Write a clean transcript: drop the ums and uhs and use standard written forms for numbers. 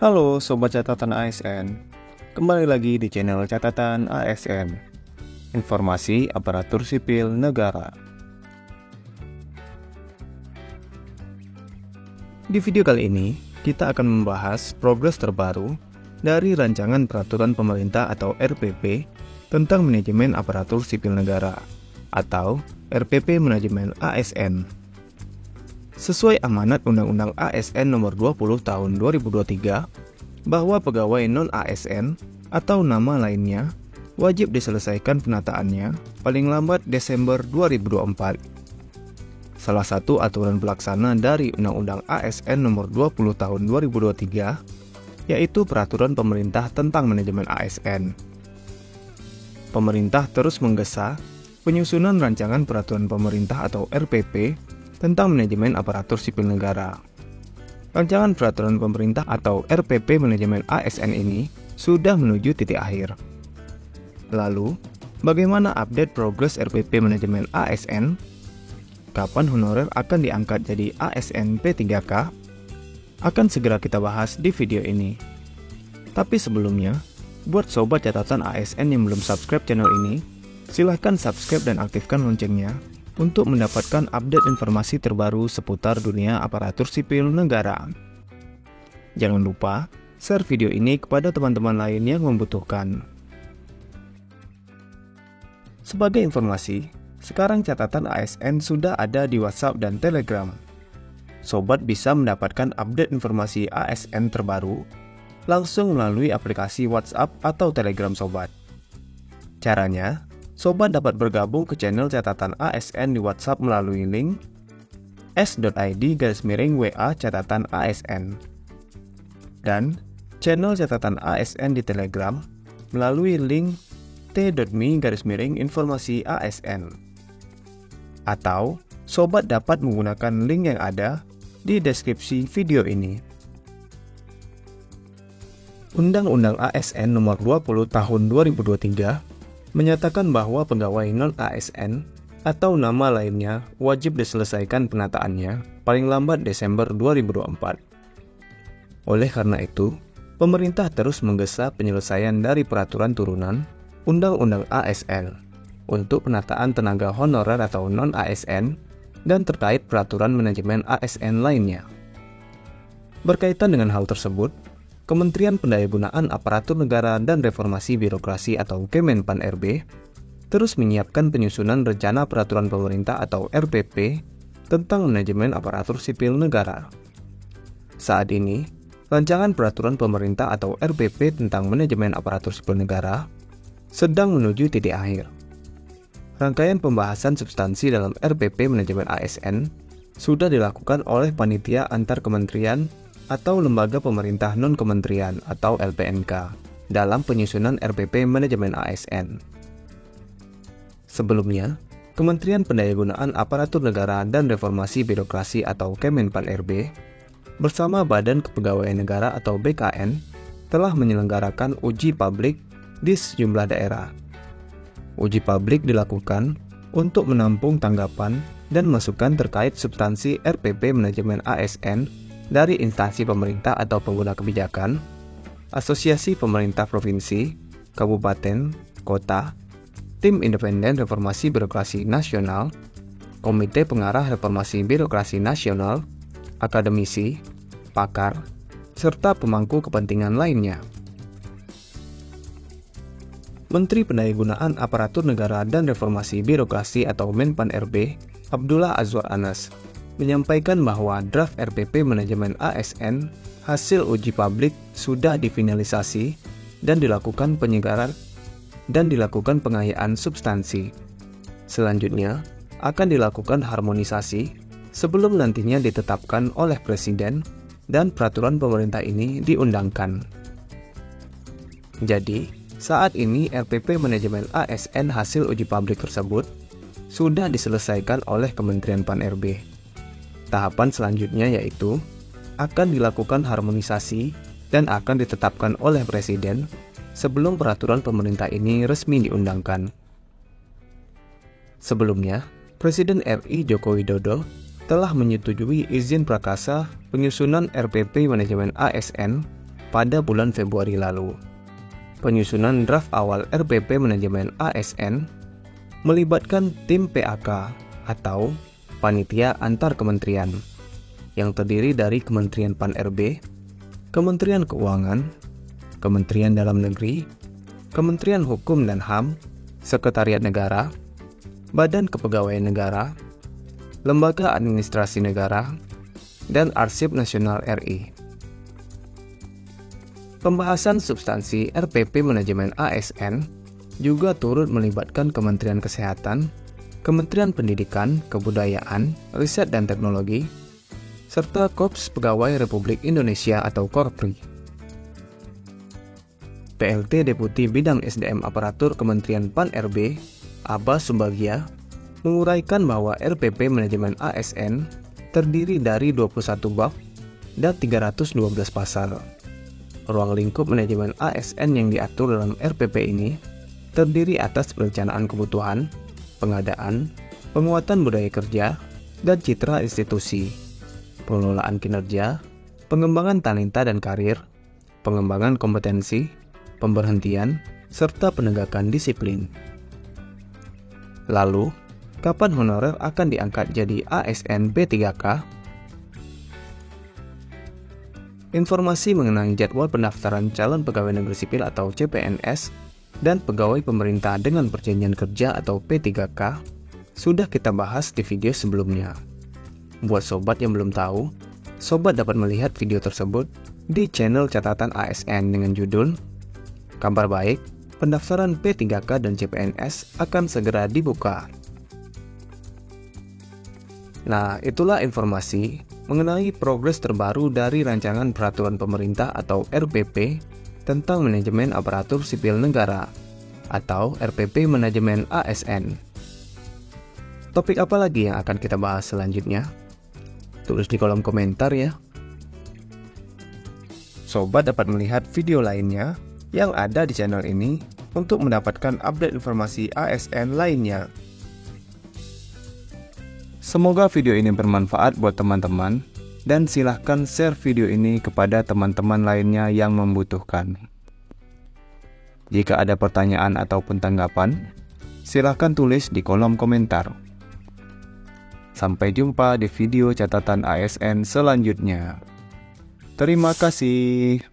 Halo Sobat Catatan ASN, kembali lagi di channel Catatan ASN, Informasi Aparatur Sipil Negara. Di video kali ini, kita akan membahas progres terbaru dari Rancangan Peraturan Pemerintah atau RPP tentang Manajemen Aparatur Sipil Negara atau RPP Manajemen ASN. Sesuai amanat Undang-Undang ASN Nomor 20 Tahun 2023, bahwa pegawai non-ASN atau nama lainnya wajib diselesaikan penataannya paling lambat Desember 2024. Salah satu aturan pelaksana dari Undang-Undang ASN Nomor 20 Tahun 2023 yaitu Peraturan Pemerintah tentang Manajemen ASN. Pemerintah terus menggesa penyusunan Rancangan Peraturan Pemerintah atau RPP tentang Manajemen Aparatur Sipil Negara. Rancangan Peraturan Pemerintah atau RPP Manajemen ASN ini sudah menuju titik akhir. Lalu, bagaimana update progres RPP Manajemen ASN? Kapan honorer akan diangkat jadi ASN P3K? Akan segera kita bahas di video ini. Tapi sebelumnya, buat sobat catatan ASN yang belum subscribe channel ini, silahkan subscribe dan aktifkan loncengnya untuk mendapatkan update informasi terbaru seputar dunia aparatur sipil negara. Jangan lupa share video ini kepada teman-teman lain yang membutuhkan. Sebagai informasi, sekarang catatan ASN sudah ada di WhatsApp dan Telegram. Sobat bisa mendapatkan update informasi ASN terbaru langsung melalui aplikasi WhatsApp atau Telegram Sobat. Caranya, Sobat dapat bergabung ke channel catatan ASN di WhatsApp melalui link s.id/WA catatan ASN dan channel catatan ASN di Telegram melalui link t.me/informasi ASN. Atau Sobat dapat menggunakan link yang ada di deskripsi video ini. Undang-Undang ASN Nomor 20 Tahun 2023 menyatakan bahwa pegawai non-ASN atau nama lainnya wajib diselesaikan penataannya paling lambat Desember 2024. Oleh karena itu, pemerintah terus menggesa penyelesaian dari peraturan turunan Undang-Undang ASN untuk penataan tenaga honorer atau non-ASN dan terkait peraturan manajemen ASN lainnya. Berkaitan dengan hal tersebut, Kementerian Pendayagunaan Aparatur Negara dan Reformasi Birokrasi atau Kemenpan-RB terus menyiapkan penyusunan Rencana Peraturan Pemerintah atau RPP tentang Manajemen Aparatur Sipil Negara. Saat ini, Rancangan Peraturan Pemerintah atau RPP tentang Manajemen Aparatur Sipil Negara sedang menuju titik akhir. Rangkaian pembahasan substansi dalam RPP Manajemen ASN sudah dilakukan oleh panitia antar kementerian atau lembaga pemerintah non-kementerian atau LPNK dalam penyusunan RPP Manajemen ASN. Sebelumnya, Kementerian Pendayagunaan Aparatur Negara dan Reformasi Birokrasi atau Kemenpan-RB bersama Badan Kepegawaian Negara atau BKN telah menyelenggarakan uji publik di sejumlah daerah. Uji publik dilakukan untuk menampung tanggapan dan masukan terkait substansi RPP Manajemen ASN dari instansi pemerintah atau pengguna kebijakan, asosiasi pemerintah provinsi, kabupaten, kota, tim independen reformasi birokrasi nasional, komite pengarah reformasi birokrasi nasional, akademisi, pakar, serta pemangku kepentingan lainnya. Menteri Pendayagunaan Aparatur Negara dan Reformasi Birokrasi atau Menpan-RB, Abdullah Azwar Anas, menyampaikan bahwa draft RPP Manajemen ASN hasil uji publik sudah difinalisasi dan dilakukan penyegaran dan dilakukan pengayaan substansi. Selanjutnya, akan dilakukan harmonisasi sebelum nantinya ditetapkan oleh Presiden dan peraturan pemerintah ini diundangkan. Jadi, saat ini RPP Manajemen ASN hasil uji publik tersebut sudah diselesaikan oleh Kementerian Pan-RB. Tahapan selanjutnya yaitu akan dilakukan harmonisasi dan akan ditetapkan oleh Presiden sebelum peraturan pemerintah ini resmi diundangkan. Sebelumnya, Presiden RI Joko Widodo telah menyetujui izin prakarsa penyusunan RPP Manajemen ASN pada bulan Februari lalu. Penyusunan draft awal RPP Manajemen ASN melibatkan tim PAK atau Panitia Antar Kementerian yang terdiri dari Kementerian Pan-RB, Kementerian Keuangan, Kementerian Dalam Negeri, Kementerian Hukum dan HAM, Sekretariat Negara, Badan Kepegawaian Negara, Lembaga Administrasi Negara, dan Arsip Nasional RI. Pembahasan substansi RPP Manajemen ASN juga turut melibatkan Kementerian Kesehatan, Kementerian Pendidikan, Kebudayaan, Riset dan Teknologi, serta Korps Pegawai Republik Indonesia atau Korpri. PLT Deputi Bidang SDM Aparatur Kementerian Pan-RB, Aba Sumbagia, menguraikan bahwa RPP Manajemen ASN terdiri dari 21 bab dan 312 pasal. Ruang lingkup manajemen ASN yang diatur dalam RPP ini terdiri atas perencanaan kebutuhan, pengadaan, penguatan budaya kerja, dan citra institusi, pengelolaan kinerja, pengembangan talenta dan karir, pengembangan kompetensi, pemberhentian, serta penegakan disiplin. Lalu, kapan honorer akan diangkat jadi ASN B3K? Informasi mengenai jadwal pendaftaran calon pegawai negeri sipil atau CPNS dan pegawai pemerintah dengan perjanjian kerja atau P3K sudah kita bahas di video sebelumnya. Buat sobat yang belum tahu, sobat dapat melihat video tersebut di channel catatan ASN dengan judul Kabar Baik, pendaftaran P3K dan CPNS akan segera dibuka. Nah, itulah informasi mengenai progres terbaru dari Rancangan Peraturan Pemerintah atau RPP tentang Manajemen Aparatur Sipil Negara atau RPP Manajemen ASN. Topik apa lagi yang akan kita bahas selanjutnya? Tulis di kolom komentar ya. Sobat dapat melihat video lainnya yang ada di channel ini untuk mendapatkan update informasi ASN lainnya. Semoga video ini bermanfaat buat teman-teman dan silahkan share video ini kepada teman-teman lainnya yang membutuhkan. Jika ada pertanyaan ataupun tanggapan, silahkan tulis di kolom komentar. Sampai jumpa di video catatan ASN selanjutnya. Terima kasih.